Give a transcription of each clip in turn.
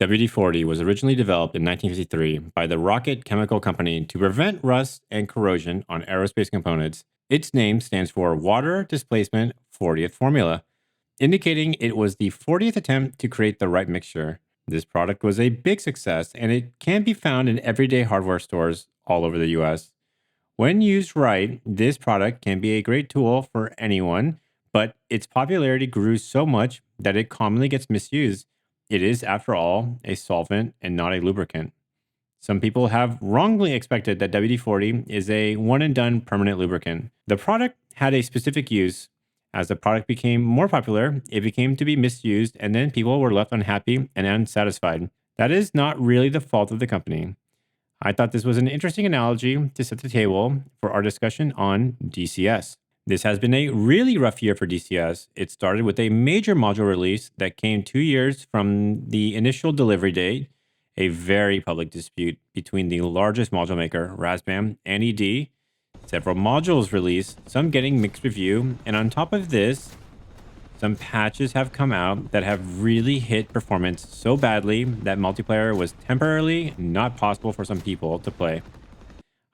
WD-40 was originally developed in 1953 by the Rocket Chemical Company to prevent rust and corrosion on aerospace components. Its name stands for Water Displacement 40th Formula, indicating it was the 40th attempt to create the right mixture. This product was a big success, and it can be found in everyday hardware stores all over the US. When used right, this product can be a great tool for anyone, but its popularity grew so much that it commonly gets misused. It is, after all, a solvent and not a lubricant. Some people have wrongly expected that WD-40 is a one and done permanent lubricant. The product had a specific use. As the product became more popular, it became to be misused, and then people were left unhappy and unsatisfied. That is not really the fault of the company. I thought this was an interesting analogy to set the table for our discussion on DCS. This has been a really rough year for DCS. It started with a major module release that came 2 years from the initial delivery date, a very public dispute between the largest module maker, Razbam, and ED, several modules released, some getting mixed review, and on top of this, some patches have come out that have really hit performance so badly that multiplayer was temporarily not possible for some people to play.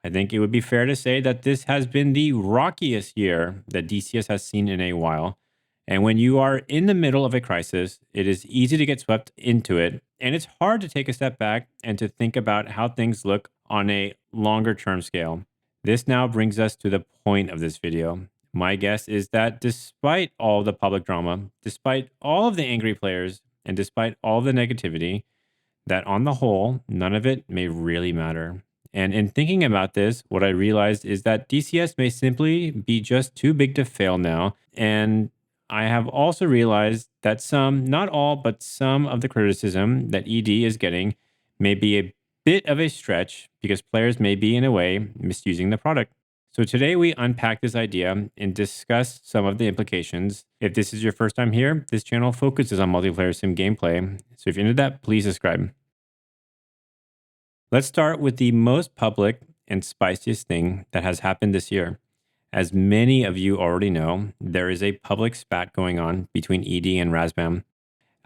I think it would be fair to say that this has been the rockiest year that DCS has seen in a while. And when you are in the middle of a crisis, it is easy to get swept into it. And it's hard to take a step back and to think about how things look on a longer term scale. This now brings us to the point of this video. My guess is that despite all the public drama, despite all of the angry players, and despite all the negativity, that on the whole, none of it may really matter. And in thinking about this, what I realized is that DCS may simply be just too big to fail now. And I have also realized that some, not all, but some of the criticism that ED is getting may be a bit of a stretch because players may be, in a way, misusing the product. So today we unpack this idea and discuss some of the implications. If this is your first time here, this channel focuses on multiplayer sim gameplay. So if you're into that, please subscribe. Let's start with the most public and spiciest thing that has happened this year. As many of you already know, there is a public spat going on between ED and Razbam.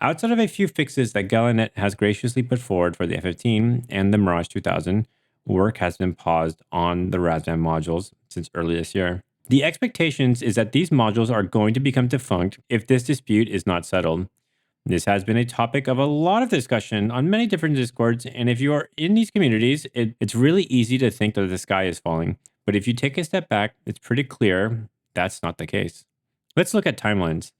Outside of a few fixes that Galanet has graciously put forward for the F-15 and the Mirage 2000, work has been paused on the Razbam modules since early this year. The expectations is that these modules are going to become defunct if this dispute is not settled. This has been a topic of a lot of discussion on many different Discords, and if you are in these communities, it's really easy to think that the sky is falling. But if you take a step back, it's pretty clear that's not the case. Let's look at timelines.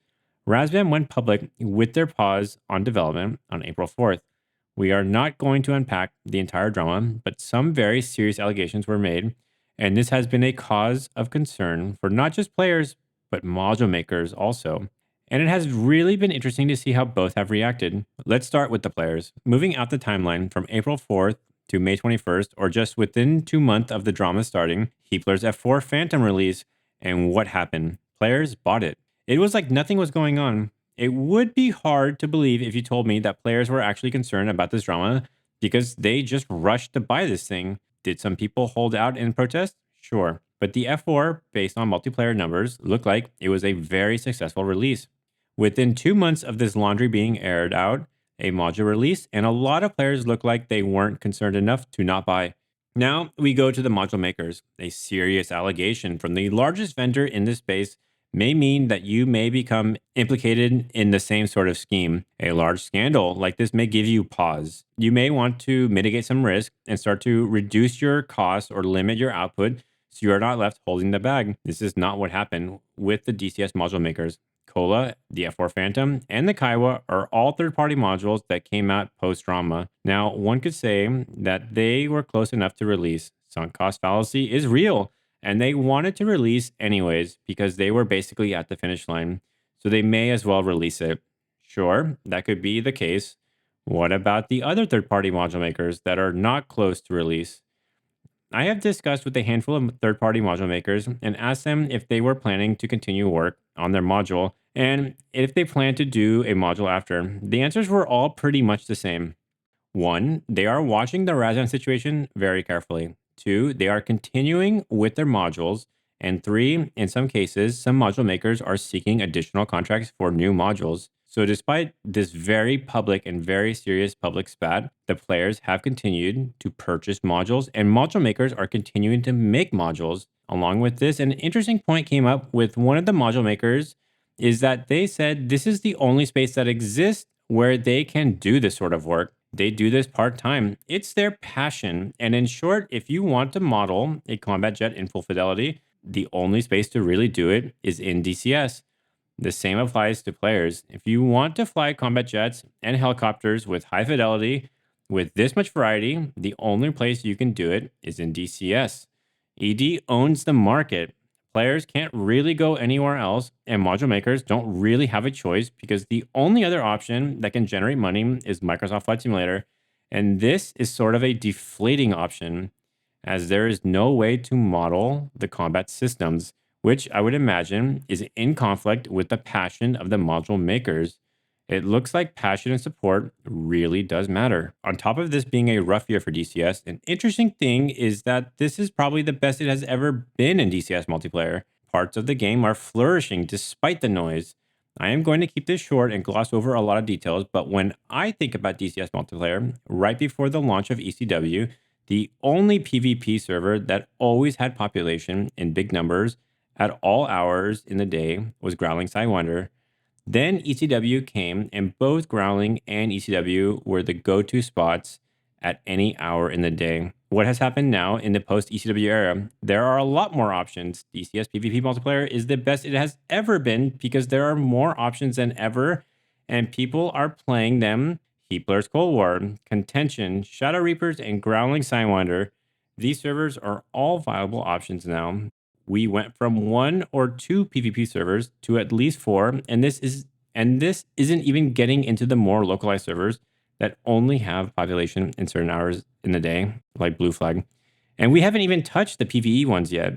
Razbam went public with their pause on development on April 4th. We are not going to unpack the entire drama, but some very serious allegations were made, and this has been a cause of concern for not just players, but module makers also. And it has really been interesting to see how both have reacted. Let's start with the players. Moving out the timeline from April 4th to May 21st, or just within 2 months of the drama starting, Heatblur's F4 Phantom release, and what happened? Players bought it. It was like nothing was going on. It would be hard to believe if you told me that players were actually concerned about this drama because they just rushed to buy this thing. Did some people hold out in protest? Sure. But the F4, based on multiplayer numbers, looked like it was a very successful release. Within 2 months of this laundry being aired out, a module release, and a lot of players looked like they weren't concerned enough to not buy. Now we go to the module makers. A serious allegation from the largest vendor in this space may mean that you may become implicated in the same sort of scheme. A large scandal like this may give you pause. You may want to mitigate some risk and start to reduce your costs or limit your output so you are not left holding the bag. This is not what happened with the DCS module makers. Kola, the F4 Phantom, and the Kaiwa are all third-party modules that came out post-drama. Now, one could say that they were close enough to release. Sunk cost fallacy is real, and they wanted to release anyways because they were basically at the finish line, so they may as well release it. Sure, that could be the case. What about the other third-party module makers that are not close to release? I have discussed with a handful of third-party module makers and asked them if they were planning to continue work on their module and if they plan to do a module after. The answers were all pretty much the same. 1, they are watching the Razbam situation very carefully. 2, they are continuing with their modules. And 3, in some cases, some module makers are seeking additional contracts for new modules. So despite this very public and very serious public spat, the players have continued to purchase modules, and module makers are continuing to make modules. Along with this, an interesting point came up with one of the module makers is that they said this is the only space that exists where they can do this sort of work. They do this part-time. It's their passion. And in short, if you want to model a combat jet in full fidelity, the only space to really do it is in DCS. The same applies to players. If you want to fly combat jets and helicopters with high fidelity, with this much variety, the only place you can do it is in DCS. ED owns the market. Players can't really go anywhere else, and module makers don't really have a choice because the only other option that can generate money is Microsoft Flight Simulator. And this is sort of a deflating option, as there is no way to model the combat systems, which I would imagine is in conflict with the passion of the module makers. It looks like passion and support really does matter. On top of this being a rough year for DCS, an interesting thing is that this is probably the best it has ever been in DCS multiplayer. Parts of the game are flourishing despite the noise. I am going to keep this short and gloss over a lot of details, but when I think about DCS multiplayer, right before the launch of ECW, the only PvP server that always had population in big numbers at all hours in the day was Growling Sidewinder. Then ECW came, and both Growling and ECW were the go-to spots at any hour in the day. What has happened now in the post-ECW era? There are a lot more options. DCS PvP multiplayer is the best it has ever been because there are more options than ever, and people are playing them. Heatblur's Cold War, Contention, Shadow Reapers, and Growling Sidewinder. These servers are all viable options now. We went from 1 or 2 PvP servers to at least 4, and this isn't even getting into the more localized servers that only have population in certain hours in the day, like Blue Flag. And we haven't even touched the PvE ones yet.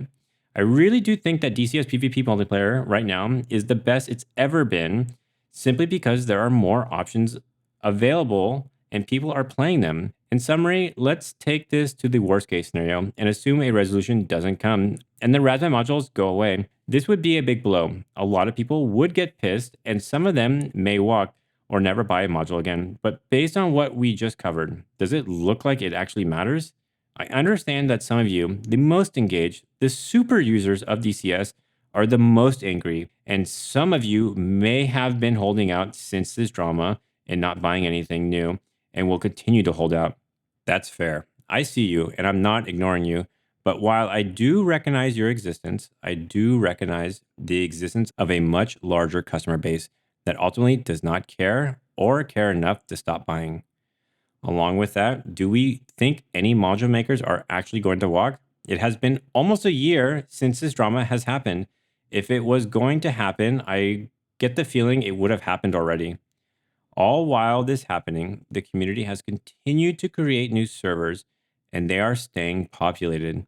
I really do think that DCS PvP multiplayer right now is the best it's ever been, simply because there are more options available and people are playing them. In summary, let's take this to the worst case scenario and assume a resolution doesn't come and the Razman modules go away. This would be a big blow. A lot of people would get pissed, and some of them may walk or never buy a module again. But based on what we just covered, does it look like it actually matters? I understand that some of you, the most engaged, the super users of DCS, are the most angry, and some of you may have been holding out since this drama and not buying anything new, and will continue to hold out. That's fair. I see you, and I'm not ignoring you. But while I do recognize your existence, I do recognize the existence of a much larger customer base that ultimately does not care or care enough to stop buying. Along with that, do we think any module makers are actually going to walk? It has been almost a year since this drama has happened. If it was going to happen, I get the feeling it would have happened already. All while this happening, the community has continued to create new servers, and they are staying populated.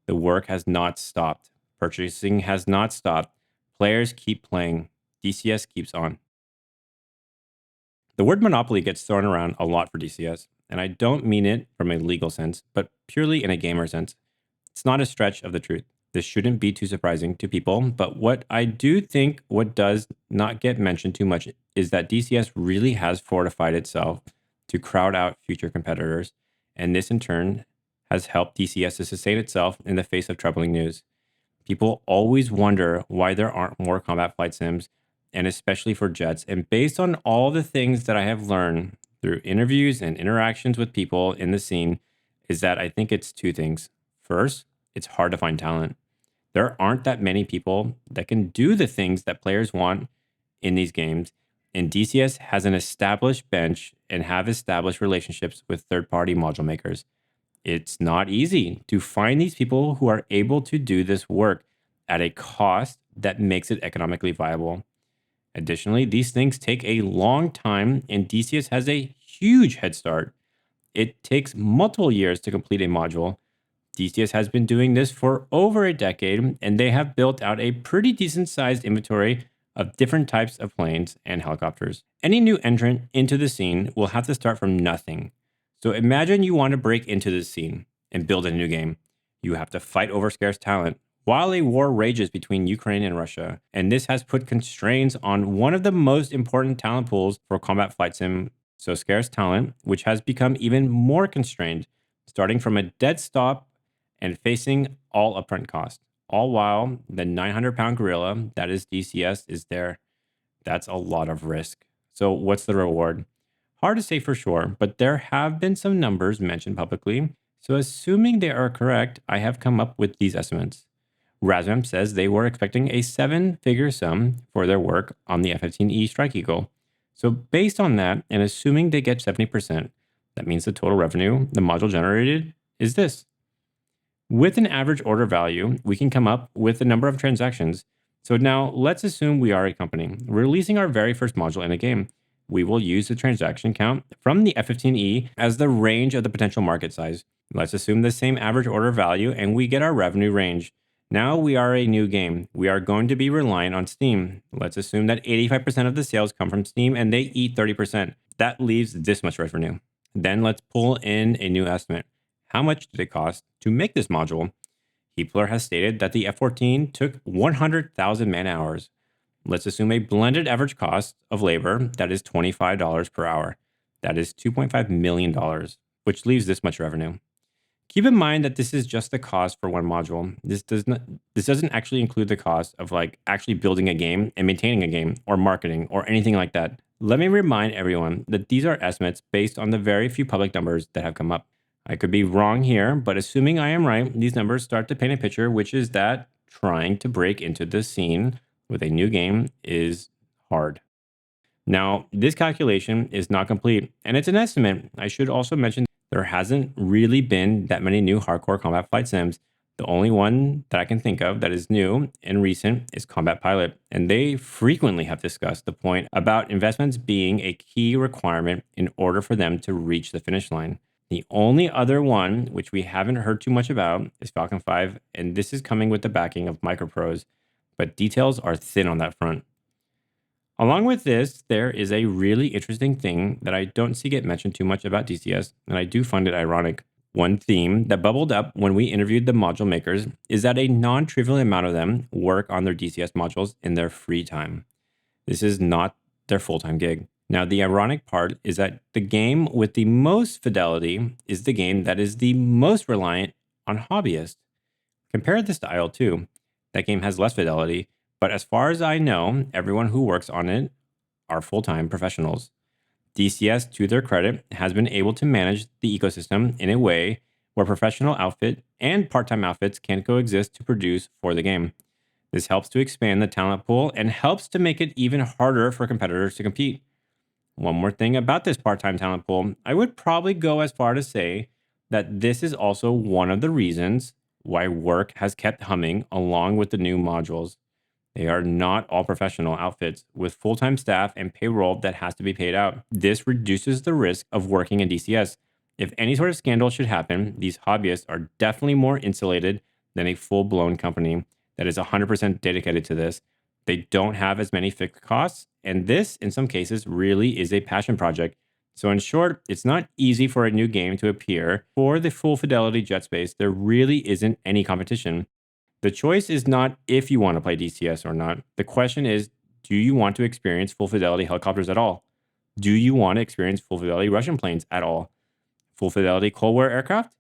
The work has not stopped. Purchasing has not stopped. Players keep playing. DCS keeps on. The word monopoly gets thrown around a lot for DCS, and I don't mean it from a legal sense, but purely in a gamer sense. It's not a stretch of the truth. This shouldn't be too surprising to people, but what I do think what does not get mentioned too much is that DCS really has fortified itself to crowd out future competitors, and this in turn has helped DCS to sustain itself in the face of troubling news. People always wonder why there aren't more combat flight sims, and especially for jets. And based on all the things that I have learned through interviews and interactions with people in the scene, is that I think it's 2 things. First, it's hard to find talent. There aren't that many people that can do the things that players want in these games, and DCS has an established bench and have established relationships with third-party module makers. It's not easy to find these people who are able to do this work at a cost that makes it economically viable. Additionally, these things take a long time, and DCS has a huge head start. It takes multiple years to complete a module. DCS has been doing this for over a decade, and they have built out a pretty decent sized inventory of different types of planes and helicopters. Any new entrant into the scene will have to start from nothing. So imagine you want to break into this scene and build a new game. You have to fight over scarce talent. while a war rages between Ukraine and Russia. And this has put constraints on one of the most important talent pools for combat flight sim, so scarce talent, which has become even more constrained, starting from a dead stop and facing all upfront cost. All while the 900-pound gorilla, that is DCS, is there. That's a lot of risk. So what's the reward? Hard to say for sure, but there have been some numbers mentioned publicly. So assuming they are correct, I have come up with these estimates. Razmam says they were expecting a 7-figure sum for their work on the F-15E Strike Eagle. So based on that, and assuming they get 70%, that means the total revenue the module generated is this. With an average order value, we can come up with the number of transactions. So now let's assume we are a company releasing our very first module in a game. We will use the transaction count from the F-15E as the range of the potential market size. Let's assume the same average order value and we get our revenue range. Now we are a new game. We are going to be reliant on Steam. Let's assume that 85% of the sales come from Steam and they eat 30%. That leaves this much revenue. Then let's pull in a new estimate. How much did it cost to make this module? Heatblur has stated that the F-14 took 100,000 man-hours. Let's assume a blended average cost of labor that is $25 per hour. That is $2.5 million, which leaves this much revenue. Keep in mind that this is just the cost for one module. This doesn't actually include the cost of actually building a game and maintaining a game or marketing or anything like that. Let me remind everyone that these are estimates based on the very few public numbers that have come up. I could be wrong here, but assuming I am right, these numbers start to paint a picture, which is that trying to break into the scene with a new game is hard. Now, this calculation is not complete, and it's an estimate. I should also mention there hasn't really been that many new hardcore combat flight sims. The only one that I can think of that is new and recent is Combat Pilot, and they frequently have discussed the point about investments being a key requirement in order for them to reach the finish line. The only other one, which we haven't heard too much about, is Falcon 5, and this is coming with the backing of Microprose, but details are thin on that front. Along with this, there is a really interesting thing that I don't see get mentioned too much about DCS, and I do find it ironic. One theme that bubbled up when we interviewed the module makers is that a non-trivial amount of them work on their DCS modules in their free time. This is not their full-time gig. Now, the ironic part is that the game with the most fidelity is the game that is the most reliant on hobbyists. Compare this to IL-2. That game has less fidelity, but as far as I know, everyone who works on it are full-time professionals. DCS, to their credit, has been able to manage the ecosystem in a way where professional outfit and part-time outfits can coexist to produce for the game. This helps to expand the talent pool and helps to make it even harder for competitors to compete. One more thing about this part-time talent pool, I would probably go as far to say that this is also one of the reasons why work has kept humming along with the new modules. They are not all professional outfits with full-time staff and payroll that has to be paid out. This reduces the risk of working in DCS. If any sort of scandal should happen, these hobbyists are definitely more insulated than a full-blown company that is 100% dedicated to this. They don't have as many fixed costs, and this, in some cases, really is a passion project. So in short, it's not easy for a new game to appear. For the full fidelity jet space, there really isn't any competition. The choice is not if you want to play DCS or not. The question is, do you want to experience full fidelity helicopters at all? Do you want to experience full fidelity Russian planes at all? Full fidelity Cold War aircraft?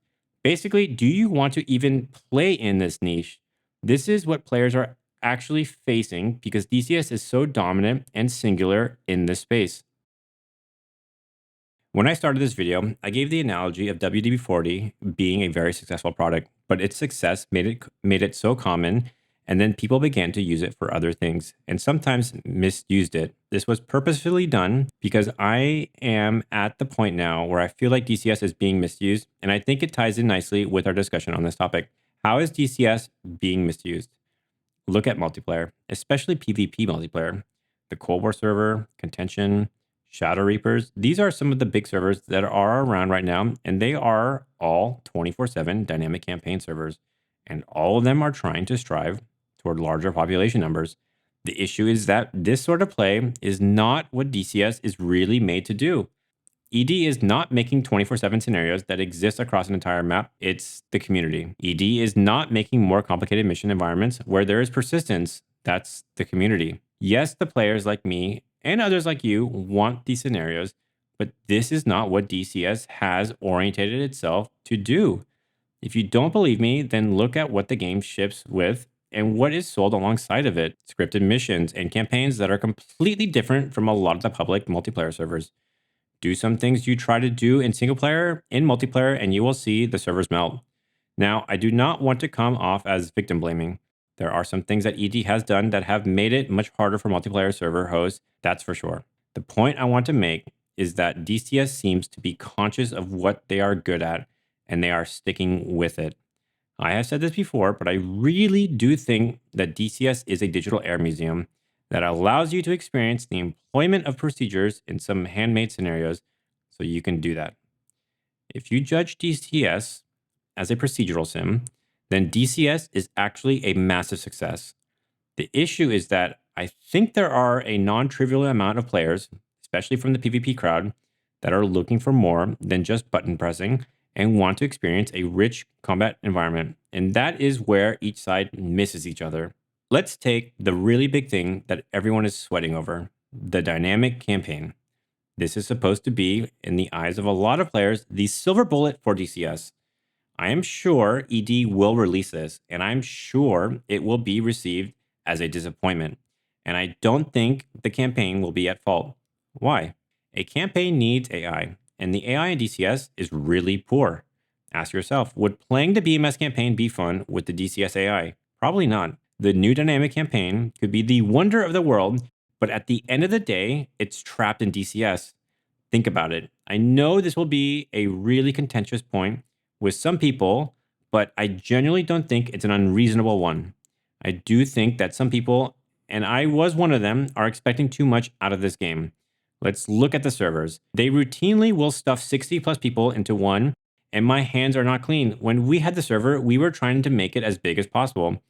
Basically, do you want to even play in this niche? This is what players are actually facing because DCS is so dominant and singular in this space. When I started this video, I gave the analogy of WDB-40 being a very successful product, but its success made it so common, and then people began to use it for other things, and sometimes misused it. This was purposefully done because I am at the point now where I feel like DCS is being misused, and I think it ties in nicely with our discussion on this topic. How is DCS being misused? Look at multiplayer, especially PvP multiplayer. The Cold War server, Contention, Shadow Reapers. These are some of the big servers that are around right now, and they are all 24/7 dynamic campaign servers. And all of them are trying to strive toward larger population numbers. The issue is that this sort of play is not what DCS is really made to do. ED is not making 24/7 scenarios that exist across an entire map. It's the community. ED is not making more complicated mission environments where there is persistence. That's the community. Yes, the players like me and others like you want these scenarios, but this is not what DCS has orientated itself to do. If you don't believe me, then look at what the game ships with and what is sold alongside of it. Scripted missions and campaigns that are completely different from a lot of the public multiplayer servers. Do some things you try to do in single player, in multiplayer, and you will see the servers melt. Now, I do not want to come off as victim blaming. There are some things that ED has done that have made it much harder for multiplayer server hosts, that's for sure. The point I want to make is that DCS seems to be conscious of what they are good at, and they are sticking with it. I have said this before, but I really do think that DCS is a digital air museum that allows you to experience the employment of procedures in some handmade scenarios, so you can do that. If you judge DCS as a procedural sim, then DCS is actually a massive success. The issue is that I think there are a non-trivial amount of players, especially from the PvP crowd, that are looking for more than just button pressing and want to experience a rich combat environment. And that is where each side misses each other. Let's take the really big thing that everyone is sweating over, the dynamic campaign. This is supposed to be, in the eyes of a lot of players, the silver bullet for DCS. I am sure ED will release this, and I'm sure it will be received as a disappointment. And I don't think the campaign will be at fault. Why? A campaign needs AI, and the AI in DCS is really poor. Ask yourself, would playing the BMS campaign be fun with the DCS AI? Probably not. The new dynamic campaign could be the wonder of the world, but at the end of the day, it's trapped in DCS. Think about it. I know this will be a really contentious point with some people, but I genuinely don't think it's an unreasonable one. I do think that some people, and I was one of them, are expecting too much out of this game. Let's look at the servers. They routinely will stuff 60 plus people into one, and my hands are not clean. When we had the server, we were trying to make it as big as possible.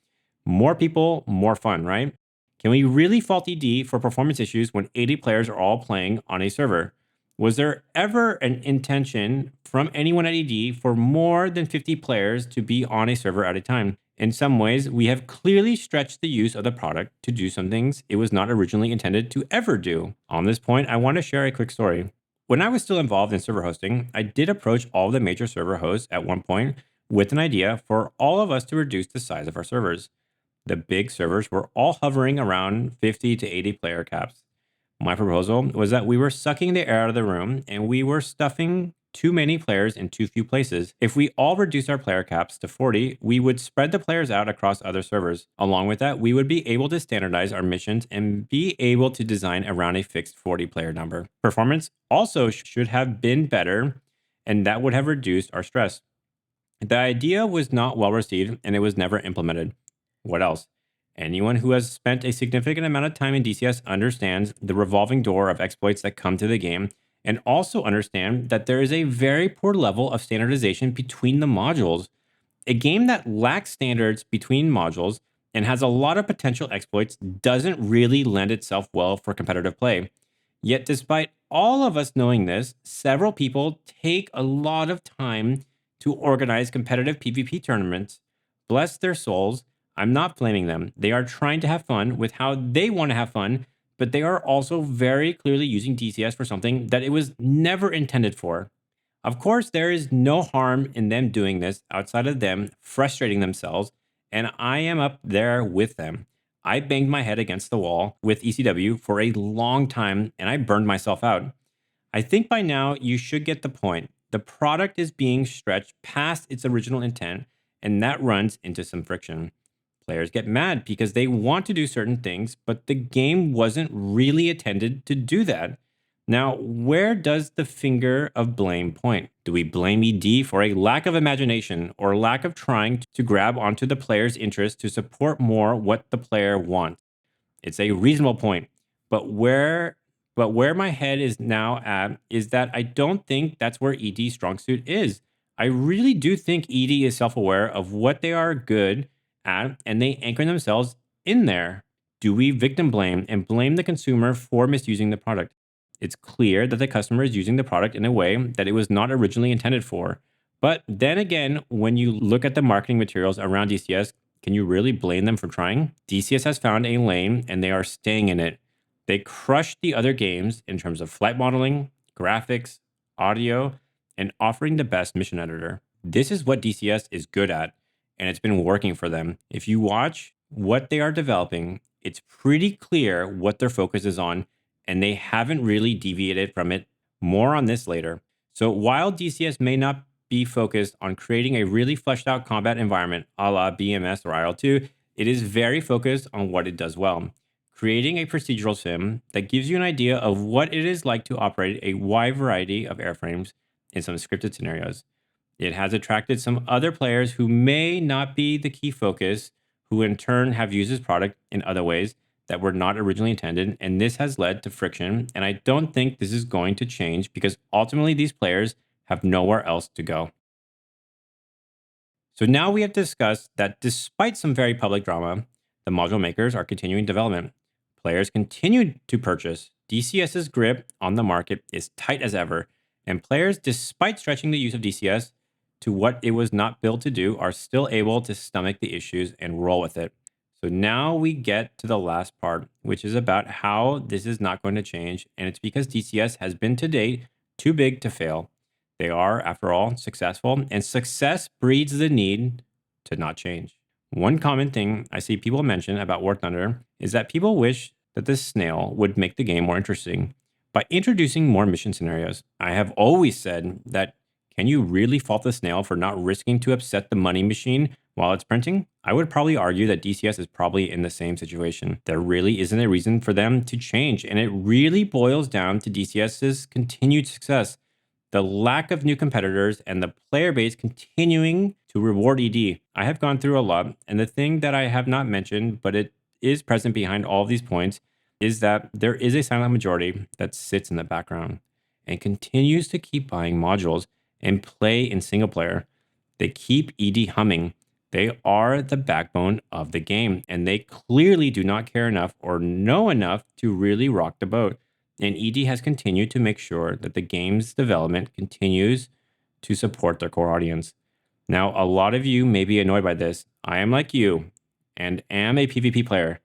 More people, more fun, right? Can we really fault ED for performance issues when 80 players are all playing on a server? Was there ever an intention from anyone at ED for more than 50 players to be on a server at a time? In some ways, we have clearly stretched the use of the product to do some things it was not originally intended to ever do. On this point, I want to share a quick story. When I was still involved in server hosting, I did approach all the major server hosts at one point with an idea for all of us to reduce the size of our servers. The big servers were all hovering around 50 to 80 player caps. My proposal was that we were sucking the air out of the room and we were stuffing too many players in too few places. If we all reduced our player caps to 40, we would spread the players out across other servers. Along with that, we would be able to standardize our missions and be able to design around a fixed 40 player number. Performance also should have been better, and that would have reduced our stress. The idea was not well received and it was never implemented. What else? Anyone who has spent a significant amount of time in DCS understands the revolving door of exploits that come to the game, and also understand that there is a very poor level of standardization between the modules. A game that lacks standards between modules and has a lot of potential exploits doesn't really lend itself well for competitive play. Yet, despite all of us knowing this, several people take a lot of time to organize competitive PvP tournaments. Bless their souls. I'm not blaming them. They are trying to have fun with how they want to have fun, but they are also very clearly using DCS for something that it was never intended for. Of course, there is no harm in them doing this outside of them frustrating themselves, and I am up there with them. I banged my head against the wall with ECW for a long time, and I burned myself out. I think by now you should get the point. The product is being stretched past its original intent, and that runs into some friction. Players get mad because they want to do certain things, but the game wasn't really intended to do that. Now, where does the finger of blame point? Do we blame ED for a lack of imagination or lack of trying to grab onto the player's interest to support more what the player wants? It's a reasonable point, but where my head is now at is that I don't think that's where ED's strong suit is. I really do think ED is self-aware of what they are good at, and they anchor themselves in there. Do we victim blame and blame the consumer for misusing the product? It's clear that the customer is using the product in a way that it was not originally intended for. But then again, when you look at the marketing materials around DCS, can you really blame them for trying? DCS has found a lane and they are staying in it. They crushed the other games in terms of flight modeling, graphics, audio, and offering the best mission editor. This is what DCS is good at, and it's been working for them. If you watch what they are developing, it's pretty clear what their focus is on, and they haven't really deviated from it. More on this later. So while DCS may not be focused on creating a really fleshed out combat environment a la BMS or IL2, it is very focused on what it does well. Creating a procedural sim that gives you an idea of what it is like to operate a wide variety of airframes in some scripted scenarios. It has attracted some other players who may not be the key focus, who in turn have used this product in other ways that were not originally intended, and this has led to friction, and I don't think this is going to change because ultimately these players have nowhere else to go. So now we have discussed that despite some very public drama, the module makers are continuing development. Players continue to purchase. DCS's grip on the market is tight as ever, and players, despite stretching the use of DCS to what it was not built to do, are still able to stomach the issues and roll with it. So now we get to the last part, which is about how this is not going to change, and it's because DCS has been to date too big to fail. They are, after all, successful, and success breeds the need to not change. One common thing I see people mention about War Thunder is that people wish that this snail would make the game more interesting by introducing more mission scenarios. I have always said that can you really fault the snail for not risking to upset the money machine while it's printing? I would probably argue that DCS is probably in the same situation. There really isn't a reason for them to change, and it really boils down to DCS's continued success, the lack of new competitors, and the player base continuing to reward ED. I have gone through a lot, and the thing that I have not mentioned, but it is present behind all of these points, is that there is a silent majority that sits in the background and continues to keep buying modules and play in single player. They keep ED humming. They are the backbone of the game, and they clearly do not care enough or know enough to really rock the boat. And ED has continued to make sure that the game's development continues to support their core audience. Now, a lot of you may be annoyed by this. I am like you and am a PvP player.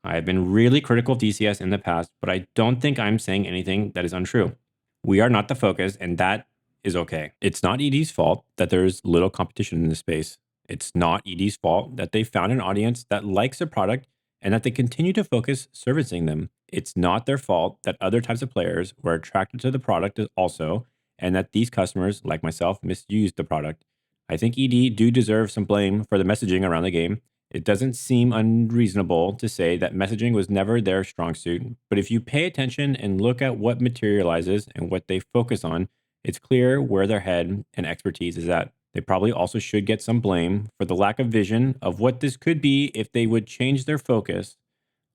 I have been really critical of DCS in the past, but I don't think I'm saying anything that is untrue. We are not the focus, and that is okay. It's not ED's fault that there's little competition in this space. It's not ED's fault that they found an audience that likes their product and that they continue to focus servicing them. It's not their fault that other types of players were attracted to the product also, and that these customers, like myself, misused the product. I think ED do deserve some blame for the messaging around the game. It doesn't seem unreasonable to say that messaging was never their strong suit, but if you pay attention and look at what materializes and what they focus on, it's clear where their head and expertise is at. They probably also should get some blame for the lack of vision of what this could be if they would change their focus.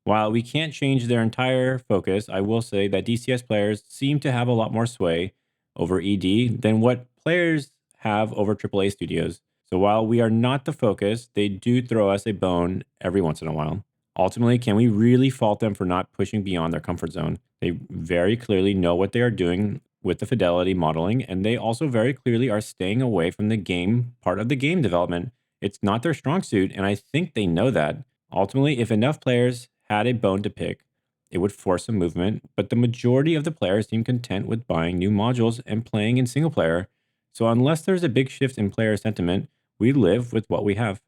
While we can't change their entire focus, I will say that DCS players seem to have a lot more sway over ED than what players have over AAA studios. So while we are not the focus, they do throw us a bone every once in a while. Ultimately, can we really fault them for not pushing beyond their comfort zone? They very clearly know what they are doing with the fidelity modeling, and they also very clearly are staying away from the game part of the game development. It's not their strong suit, and I think they know that. Ultimately, if enough players had a bone to pick, it would force a movement, but the majority of the players seem content with buying new modules and playing in single player. So unless there's a big shift in player sentiment, we live with what we have.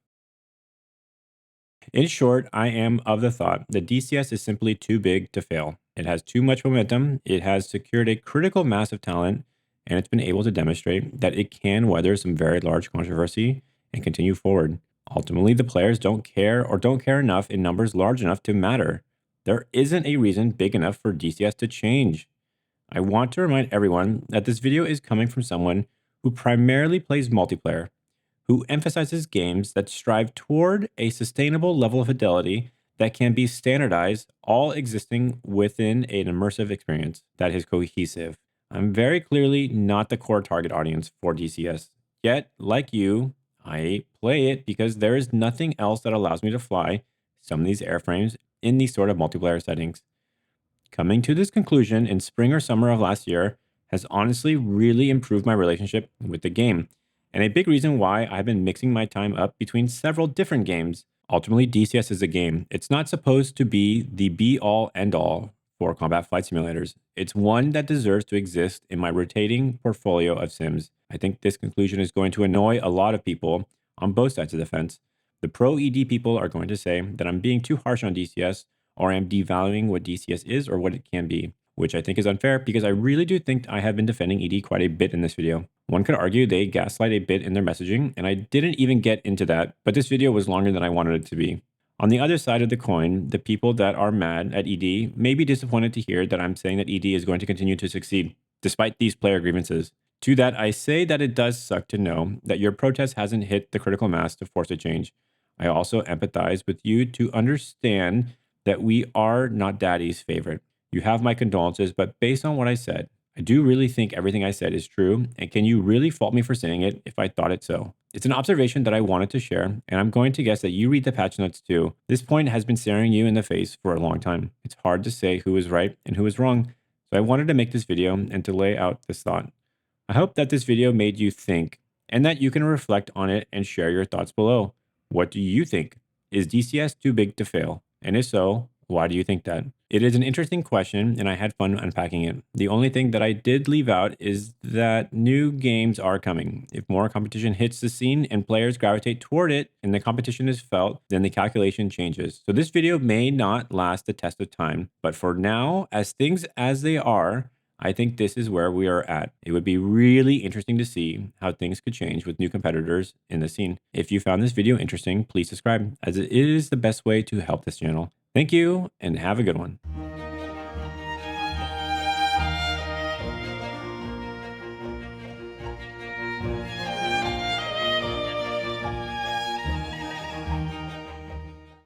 In short, I am of the thought that DCS is simply too big to fail. It has too much momentum, it has secured a critical mass of talent, and it's been able to demonstrate that it can weather some very large controversy and continue forward. Ultimately, the players don't care or don't care enough in numbers large enough to matter. There isn't a reason big enough for DCS to change. I want to remind everyone that this video is coming from someone who primarily plays multiplayer, who emphasizes games that strive toward a sustainable level of fidelity that can be standardized, all existing within an immersive experience that is cohesive. I'm very clearly not the core target audience for DCS. Yet, like you, I play it because there is nothing else that allows me to fly some of these airframes in these sort of multiplayer settings. Coming to this conclusion in spring or summer of last year has honestly really improved my relationship with the game, and a big reason why I've been mixing my time up between several different games. Ultimately, DCS is a game. It's not supposed to be the be all end all for combat flight simulators. It's one that deserves to exist in my rotating portfolio of sims. I think this conclusion is going to annoy a lot of people on both sides of the fence. The pro ED people are going to say that I'm being too harsh on DCS, or I am devaluing what DCS is or what it can be, which I think is unfair because I really do think I have been defending ED quite a bit in this video. One could argue they gaslight a bit in their messaging, and I didn't even get into that, but this video was longer than I wanted it to be. On the other side of the coin, the people that are mad at ED may be disappointed to hear that I'm saying that ED is going to continue to succeed, despite these player grievances. To that, I say that it does suck to know that your protest hasn't hit the critical mass to force a change. I also empathize with you to understand that we are not daddy's favorite. You have my condolences, but based on what I said, I do really think everything I said is true, and can you really fault me for saying it if I thought it so? It's an observation that I wanted to share, and I'm going to guess that you read the patch notes too. This point has been staring you in the face for a long time. It's hard to say who is right and who is wrong, so I wanted to make this video and to lay out this thought. I hope that this video made you think, and that you can reflect on it and share your thoughts below. What do you think? Is DCS too big to fail? And if so, why do you think that? It is an interesting question, and I had fun unpacking it. The only thing that I did leave out is that new games are coming. If more competition hits the scene and players gravitate toward it and the competition is felt, then the calculation changes. So this video may not last the test of time, but for now, as things as they are, I think this is where we are at. It would be really interesting to see how things could change with new competitors in the scene. If you found this video interesting, please subscribe, as it is the best way to help this channel. Thank you, and have a good one.